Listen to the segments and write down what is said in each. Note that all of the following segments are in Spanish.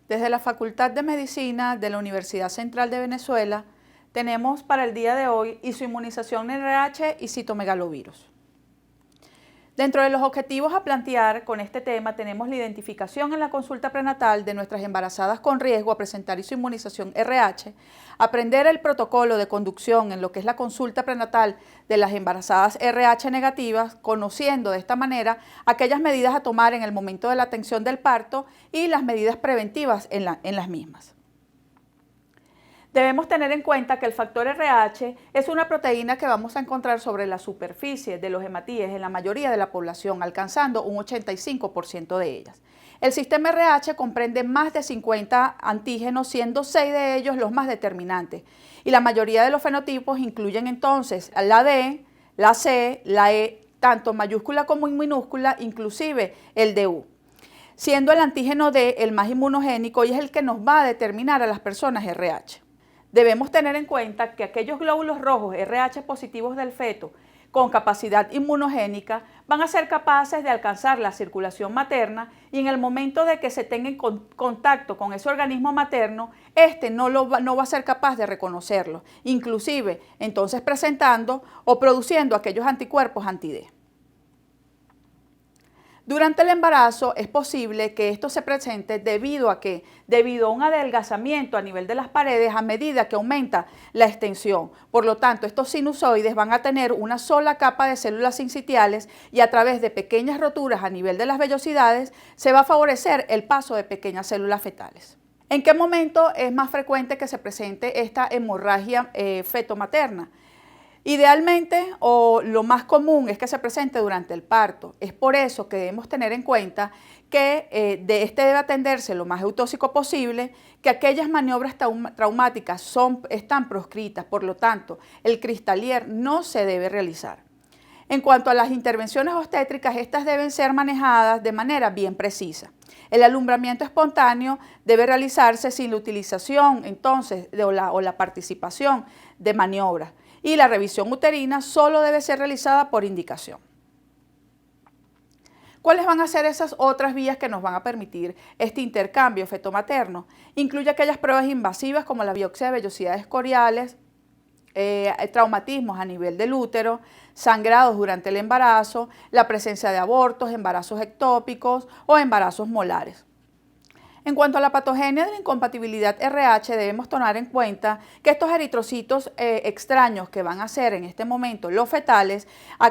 Desde la Facultad de Medicina de la Universidad Central de Venezuela tenemos para el día de hoy isoinmunización RH y citomegalovirus. Dentro de los objetivos a plantear con este tema tenemos la identificación en la consulta prenatal de nuestras embarazadas con riesgo a presentar isoinmunización RH, aprender el protocolo de conducción en lo que es la consulta prenatal de las embarazadas RH negativas, conociendo de esta manera aquellas medidas a tomar en el momento de la atención del parto y las medidas preventivas en las mismas. Debemos tener en cuenta que el factor RH es una proteína que vamos a encontrar sobre la superficie de los hematíes en la mayoría de la población, alcanzando un 85% de ellas. El sistema RH comprende más de 50 antígenos, siendo 6 de ellos los más determinantes. Y la mayoría de los fenotipos incluyen entonces la D, la C, la E, tanto mayúscula como en minúscula, inclusive el DU. Siendo el antígeno D el más inmunogénico y es el que nos va a determinar a las personas RH. Debemos tener en cuenta que aquellos glóbulos rojos RH positivos del feto con capacidad inmunogénica van a ser capaces de alcanzar la circulación materna y en el momento de que se tenga en contacto con ese organismo materno, este no va a ser capaz de reconocerlo, inclusive entonces presentando o produciendo aquellos anticuerpos anti-D. Durante el embarazo es posible que esto se presente debido a un adelgazamiento a nivel de las paredes a medida que aumenta la extensión. Por lo tanto, estos sinusoides van a tener una sola capa de células sincitiales y a través de pequeñas roturas a nivel de las vellosidades se va a favorecer el paso de pequeñas células fetales. ¿En qué momento es más frecuente que se presente esta hemorragia fetomaterna? Idealmente, o lo más común es que se presente durante el parto. Es por eso que debemos tener en cuenta que debe atenderse lo más eutóxico posible, que aquellas maniobras traumáticas están proscritas, por lo tanto, el cristalier no se debe realizar. En cuanto a las intervenciones obstétricas, estas deben ser manejadas de manera bien precisa. El alumbramiento espontáneo debe realizarse sin la utilización entonces o la participación de maniobras. Y la revisión uterina solo debe ser realizada por indicación. ¿Cuáles van a ser esas otras vías que nos van a permitir este intercambio fetomaterno? Incluye aquellas pruebas invasivas como la biopsia de vellosidades coriales, traumatismos a nivel del útero, sangrados durante el embarazo, la presencia de abortos, embarazos ectópicos o embarazos molares. En cuanto a la patogenia de la incompatibilidad RH, debemos tomar en cuenta que estos eritrocitos extraños que van a ser en este momento los fetales,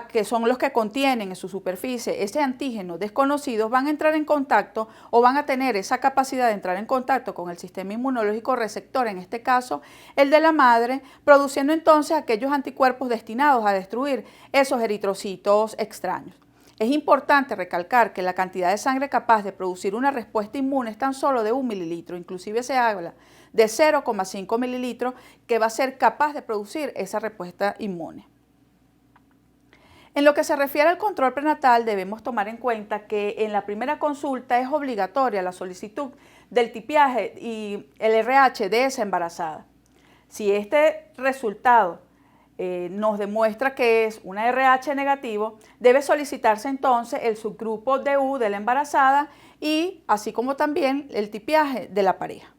que son los que contienen en su superficie ese antígeno desconocido, van a entrar en contacto o van a tener esa capacidad de entrar en contacto con el sistema inmunológico receptor, en este caso el de la madre, produciendo entonces aquellos anticuerpos destinados a destruir esos eritrocitos extraños. Es importante recalcar que la cantidad de sangre capaz de producir una respuesta inmune es tan solo de 1 mililitro, inclusive se habla de 0,5 mililitros que va a ser capaz de producir esa respuesta inmune. En lo que se refiere al control prenatal, debemos tomar en cuenta que en la primera consulta es obligatoria la solicitud del tipiaje y el RH de esa embarazada. Si este resultado nos demuestra que es una RH negativo, debe solicitarse entonces el subgrupo DU de la embarazada y así como también el tipiaje de la pareja.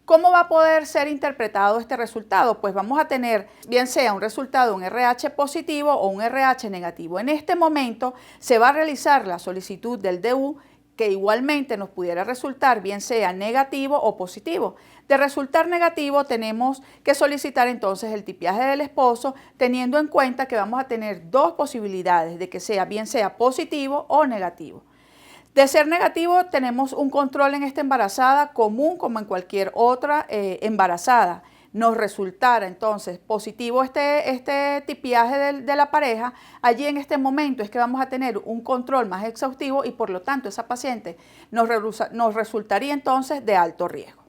¿Cómo va a poder ser interpretado este resultado? Pues vamos a tener bien sea un resultado, un RH positivo o un RH negativo. En este momento se va a realizar la solicitud del DU que igualmente nos pudiera resultar bien sea negativo o positivo. De resultar negativo tenemos que solicitar entonces el tipiaje del esposo teniendo en cuenta que vamos a tener dos posibilidades de que sea bien sea positivo o negativo. De ser negativo tenemos un control en esta embarazada común como en cualquier otra embarazada. Nos resultara entonces positivo este tipiaje de la pareja, allí en este momento es que vamos a tener un control más exhaustivo y por lo tanto esa paciente nos resultaría entonces de alto riesgo.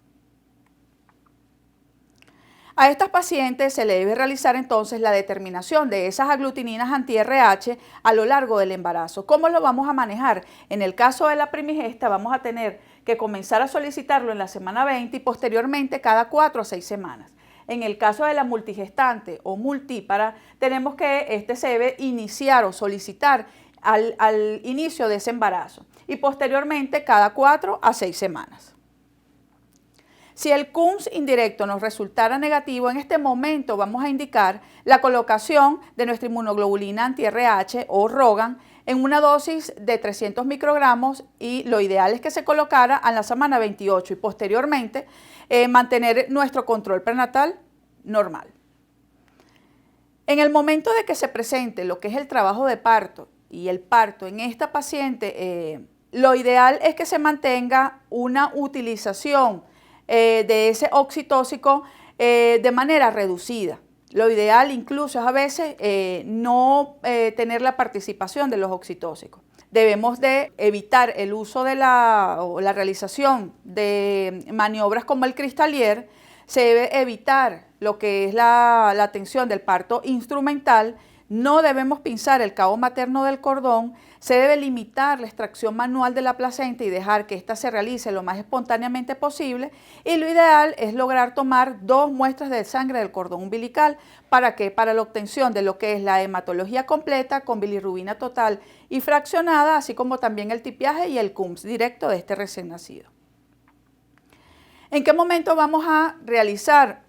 A estas pacientes se le debe realizar entonces la determinación de esas aglutininas anti-RH a lo largo del embarazo. ¿Cómo lo vamos a manejar? En el caso de la primigesta vamos a tener que comenzar a solicitarlo en la semana 20 y posteriormente cada 4 a 6 semanas. En el caso de la multigestante o multípara, tenemos que se debe iniciar o solicitar al inicio de ese embarazo y posteriormente cada 4 a 6 semanas. Si el CUMS indirecto nos resultara negativo, en este momento vamos a indicar la colocación de nuestra inmunoglobulina anti-RH o ROGAM en una dosis de 300 microgramos y lo ideal es que se colocara a la semana 28 y posteriormente mantener nuestro control prenatal normal. En el momento de que se presente lo que es el trabajo de parto y el parto en esta paciente, lo ideal es que se mantenga una utilización de ese oxitóxico de manera reducida. Lo ideal incluso es a veces no tener la participación de los oxitóxicos. Debemos de evitar el uso de la realización de maniobras como el Cristalier. Se debe evitar lo que es la atención del parto instrumental. No debemos pinzar el cabo materno del cordón, se debe limitar la extracción manual de la placenta y dejar que ésta se realice lo más espontáneamente posible y lo ideal es lograr tomar 2 muestras de sangre del cordón umbilical. ¿Para qué? Para la obtención de lo que es la hematología completa con bilirrubina total y fraccionada, así como también el tipiaje y el CUMS directo de este recién nacido. ¿En qué momento vamos a realizar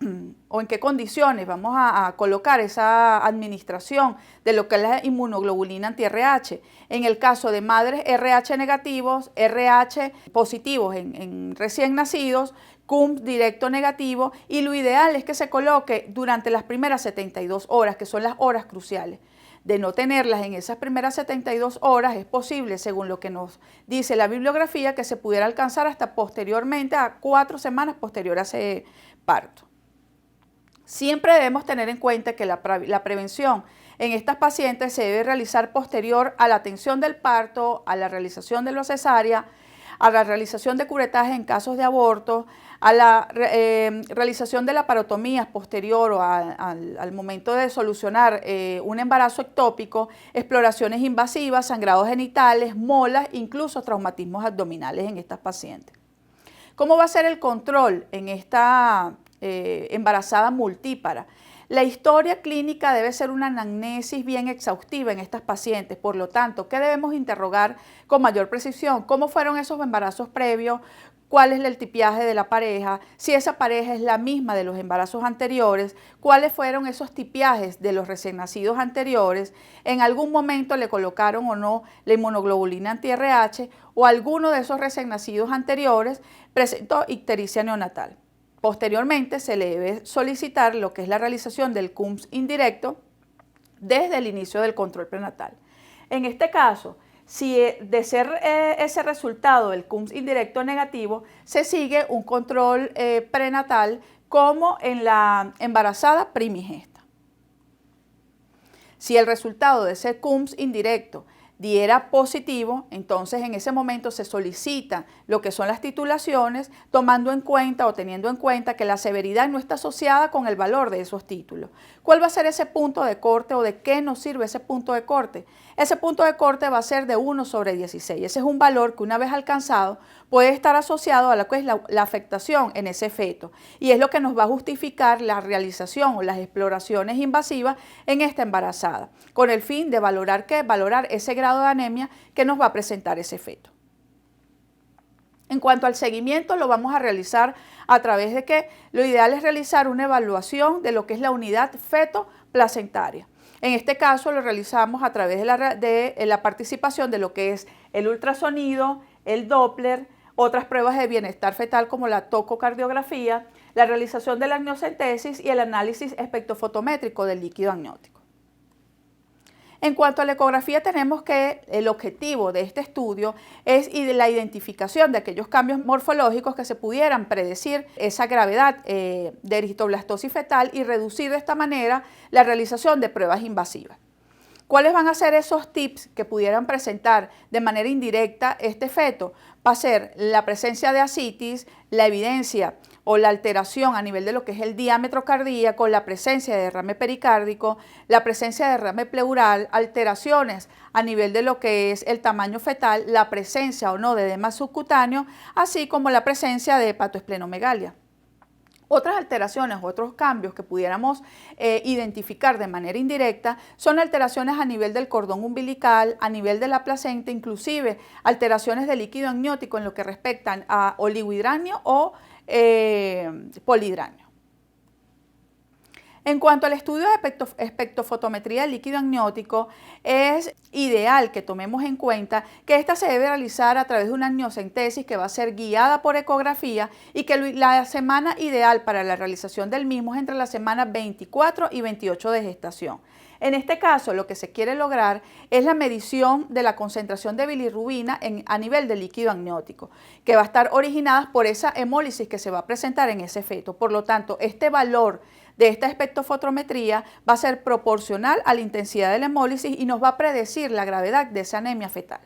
o en qué condiciones vamos a colocar esa administración de lo que es la inmunoglobulina anti-RH? En el caso de madres RH negativos, RH positivos en recién nacidos, CUMS directo negativo y lo ideal es que se coloque durante las primeras 72 horas, que son las horas cruciales. De no tenerlas en esas primeras 72 horas, es posible, según lo que nos dice la bibliografía, que se pudiera alcanzar hasta posteriormente a 4 semanas posterior a ese parto. Siempre debemos tener en cuenta que la prevención en estas pacientes se debe realizar posterior a la atención del parto, a la realización de la cesárea, a la realización de curetaje en casos de aborto, a la realización de la parotomía posterior o al momento de solucionar un embarazo ectópico, exploraciones invasivas, sangrados genitales, molas, incluso traumatismos abdominales en estas pacientes. ¿Cómo va a ser el control en esta embarazada multípara? La historia clínica debe ser una anamnesis bien exhaustiva en estas pacientes, por lo tanto, ¿qué debemos interrogar con mayor precisión? ¿Cómo fueron esos embarazos previos? ¿Cuál es el tipiaje de la pareja? Si esa pareja es la misma de los embarazos anteriores, ¿cuáles fueron esos tipiajes de los recién nacidos anteriores? ¿En algún momento le colocaron o no la inmunoglobulina anti-RH o alguno de esos recién nacidos anteriores presentó ictericia neonatal? Posteriormente se le debe solicitar lo que es la realización del CUMS indirecto desde el inicio del control prenatal. En este caso, si de ser ese resultado del CUMS indirecto negativo, se sigue un control prenatal como en la embarazada primigesta. Si el resultado de ese CUMS indirecto diera positivo, entonces en ese momento se solicita lo que son las titulaciones, tomando en cuenta o teniendo en cuenta que la severidad no está asociada con el valor de esos títulos. ¿Cuál va a ser ese punto de corte o de qué nos sirve ese punto de corte? Ese punto de corte va a ser de 1/16. Ese es un valor que una vez alcanzado puede estar asociado a lo que es la afectación en ese feto y es lo que nos va a justificar la realización o las exploraciones invasivas en esta embarazada, con el fin de valorar ese grado de anemia que nos va a presentar ese feto. En cuanto al seguimiento, lo vamos a realizar a través de que lo ideal es realizar una evaluación de lo que es la unidad feto-placentaria. En este caso lo realizamos a través de la participación de lo que es el ultrasonido, el Doppler, otras pruebas de bienestar fetal como la tococardiografía, la realización de la amniocentesis y el análisis espectrofotométrico del líquido amniótico. En cuanto a la ecografía, tenemos que el objetivo de este estudio es la identificación de aquellos cambios morfológicos que se pudieran predecir esa gravedad de eritroblastosis fetal y reducir de esta manera la realización de pruebas invasivas. ¿Cuáles van a ser esos tips que pudieran presentar de manera indirecta este feto? Va a ser la presencia de ascitis, la evidencia o la alteración a nivel de lo que es el diámetro cardíaco, la presencia de derrame pericárdico, la presencia de derrame pleural, alteraciones a nivel de lo que es el tamaño fetal, la presencia o no de edema subcutáneo, así como la presencia de hepatoesplenomegalia. Otras alteraciones, otros cambios que pudiéramos identificar de manera indirecta son alteraciones a nivel del cordón umbilical, a nivel de la placenta, inclusive alteraciones de líquido amniótico en lo que respectan a oligohidranio o polihidranio. En cuanto al estudio de espectrofotometría del líquido amniótico, es ideal que tomemos en cuenta que esta se debe realizar a través de una amniocentesis que va a ser guiada por ecografía y que la semana ideal para la realización del mismo es entre las semanas 24 y 28 de gestación. En este caso, lo que se quiere lograr es la medición de la concentración de bilirrubina a nivel del líquido amniótico, que va a estar originada por esa hemólisis que se va a presentar en ese feto. Por lo tanto, este valor de esta espectrofotometría va a ser proporcional a la intensidad de la hemólisis y nos va a predecir la gravedad de esa anemia fetal.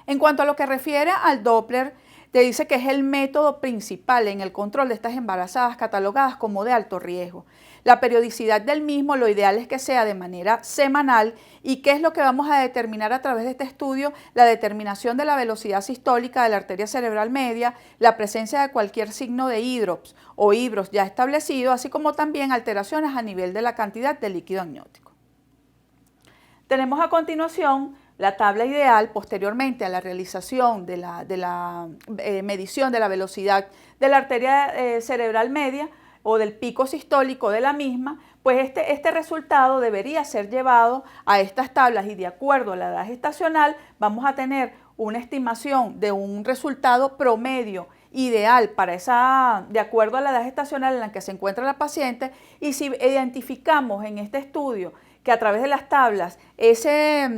En cuanto a lo que refiere al Doppler, te dice que es el método principal en el control de estas embarazadas catalogadas como de alto riesgo. La periodicidad del mismo, lo ideal es que sea de manera semanal. ¿Y qué es lo que vamos a determinar a través de este estudio? La determinación de la velocidad sistólica de la arteria cerebral media, la presencia de cualquier signo de hidrops o hibros ya establecido, así como también alteraciones a nivel de la cantidad de líquido amniótico. Tenemos a continuación la tabla ideal posteriormente a la realización de la medición de la velocidad de la arteria cerebral media o del pico sistólico de la misma, pues este resultado debería ser llevado a estas tablas y de acuerdo a la edad gestacional vamos a tener una estimación de un resultado promedio ideal de acuerdo a la edad gestacional en la que se encuentra la paciente, y si identificamos en este estudio que a través de las tablas ese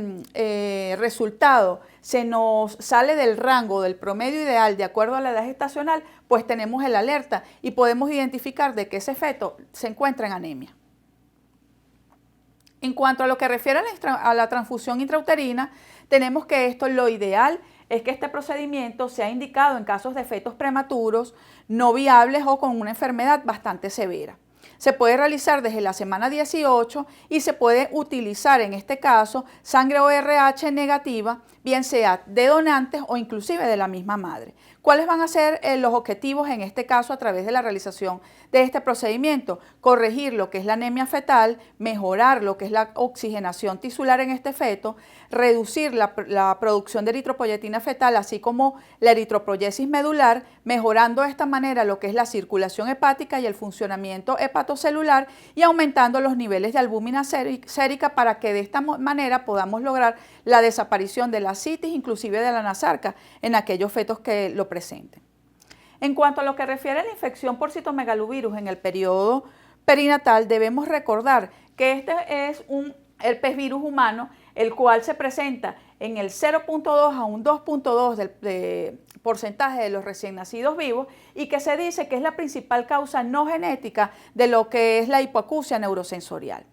resultado se nos sale del rango del promedio ideal de acuerdo a la edad gestacional, pues tenemos el alerta y podemos identificar de que ese feto se encuentra en anemia. En cuanto a lo que refiere a la transfusión intrauterina, tenemos que lo ideal es que este procedimiento sea indicado en casos de fetos prematuros, no viables o con una enfermedad bastante severa. Se puede realizar desde la semana 18 y se puede utilizar en este caso sangre ORH negativa, bien sea de donantes o inclusive de la misma madre. ¿Cuáles van a ser los objetivos en este caso a través de la realización de este procedimiento? Corregir lo que es la anemia fetal, mejorar lo que es la oxigenación tisular en este feto, reducir la producción de eritropoyetina fetal, así como la eritropoyesis medular, mejorando de esta manera lo que es la circulación hepática y el funcionamiento hepatocelular y aumentando los niveles de albúmina sérica para que de esta manera podamos lograr la desaparición de la citis, inclusive de la anasarca, en aquellos fetos que lo presenten. En cuanto a lo que refiere a la infección por citomegalovirus en el periodo perinatal, debemos recordar que este es un herpes virus humano, el cual se presenta en el 0.2 a un 2.2 de porcentaje de los recién nacidos vivos y que se dice que es la principal causa no genética de lo que es la hipoacusia neurosensorial.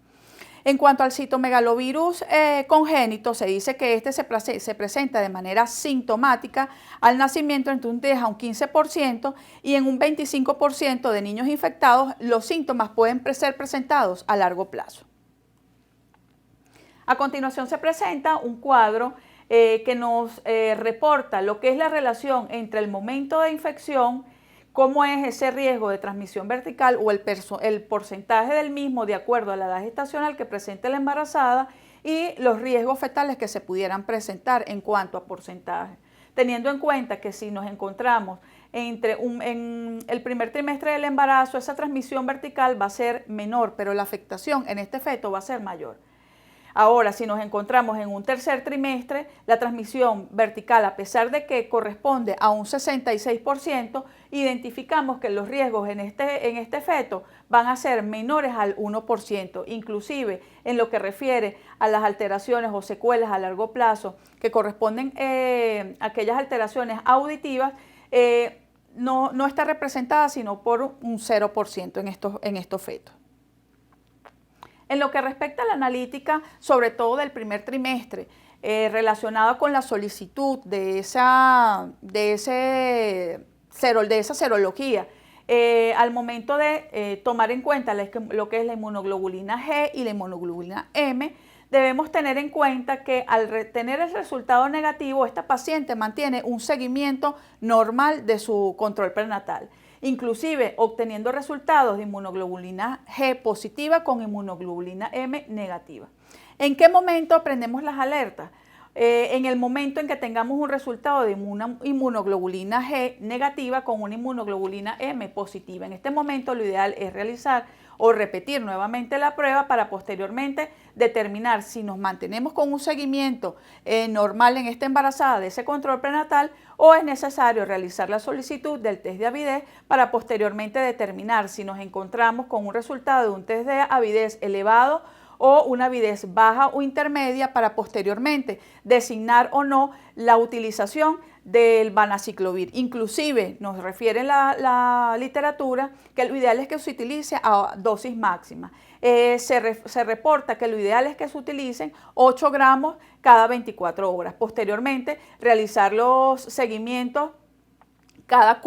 En cuanto al citomegalovirus congénito, se dice que este se presenta de manera sintomática al nacimiento entre un 10 a un 15% y en un 25% de niños infectados los síntomas pueden ser presentados a largo plazo. A continuación se presenta un cuadro que nos reporta lo que es la relación entre el momento de infección, cómo es ese riesgo de transmisión vertical o el porcentaje del mismo de acuerdo a la edad gestacional que presente la embarazada y los riesgos fetales que se pudieran presentar en cuanto a porcentaje. Teniendo en cuenta que si nos encontramos en el primer trimestre del embarazo, esa transmisión vertical va a ser menor, pero la afectación en este feto va a ser mayor. Ahora, si nos encontramos en un tercer trimestre, la transmisión vertical, a pesar de que corresponde a un 66%, identificamos que los riesgos en este feto van a ser menores al 1%, inclusive en lo que refiere a las alteraciones o secuelas a largo plazo que corresponden a aquellas alteraciones auditivas, no está representada sino por un 0% en estos fetos. En lo que respecta a la analítica, sobre todo del primer trimestre, relacionada con la solicitud de esa serología, al momento de tomar en cuenta lo que es la inmunoglobulina G y la inmunoglobulina M, debemos tener en cuenta que al tener el resultado negativo, esta paciente mantiene un seguimiento normal de su control prenatal. inclusive obteniendo resultados de inmunoglobulina G positiva con inmunoglobulina M negativa. ¿En qué momento aprendemos las alertas? En el momento en que tengamos un resultado de una inmunoglobulina G negativa con una inmunoglobulina M positiva. En este momento lo ideal es realizar o repetir nuevamente la prueba para posteriormente determinar si nos mantenemos con un seguimiento normal en esta embarazada de ese control prenatal o es necesario realizar la solicitud del test de avidez para posteriormente determinar si nos encontramos con un resultado de un test de avidez elevado o una avidez baja o intermedia para posteriormente designar o no la utilización del vanaciclovir. Inclusive nos refiere la literatura que lo ideal es que se utilice a dosis máxima. Se reporta que lo ideal es que se utilicen 8 gramos cada 24 horas. Posteriormente realizar los seguimientos cada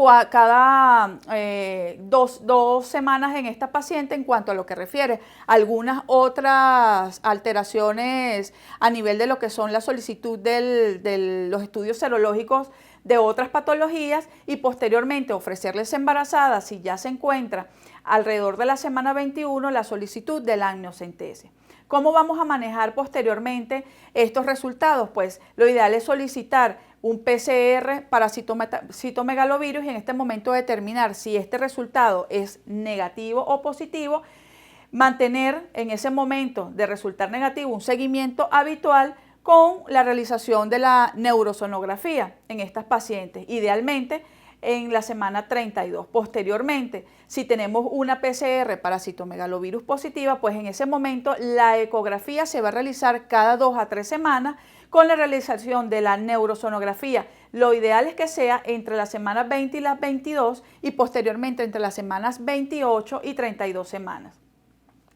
dos semanas en esta paciente en cuanto a lo que refiere a algunas otras alteraciones a nivel de lo que son la solicitud de los estudios serológicos de otras patologías y posteriormente ofrecerles embarazadas si ya se encuentra alrededor de la semana 21 la solicitud de la amniocentesis. ¿Cómo vamos a manejar posteriormente estos resultados? Pues lo ideal es solicitar un PCR para citomegalovirus y en este momento determinar si este resultado es negativo o positivo, mantener en ese momento de resultar negativo un seguimiento habitual con la realización de la neurosonografía en estas pacientes, idealmente en la semana 32. Posteriormente, si tenemos una PCR para citomegalovirus positiva, pues en ese momento la ecografía se va a realizar cada 2 a 3 semanas con la realización de la neurosonografía. Lo ideal es que sea entre las semanas 20 y las 22 y posteriormente entre las semanas 28 y 32 semanas.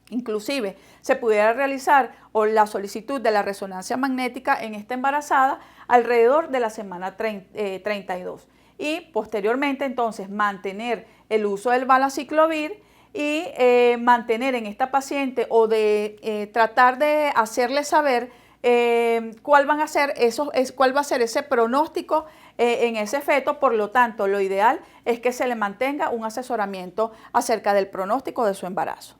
Inclusive se pudiera realizar la solicitud de la resonancia magnética en esta embarazada alrededor de la semana 32 y posteriormente entonces mantener el uso del valaciclovir y mantener en esta paciente o de tratar de hacerle saber cuál va a ser ese pronóstico en ese feto. Por lo tanto, lo ideal es que se le mantenga un asesoramiento acerca del pronóstico de su embarazo.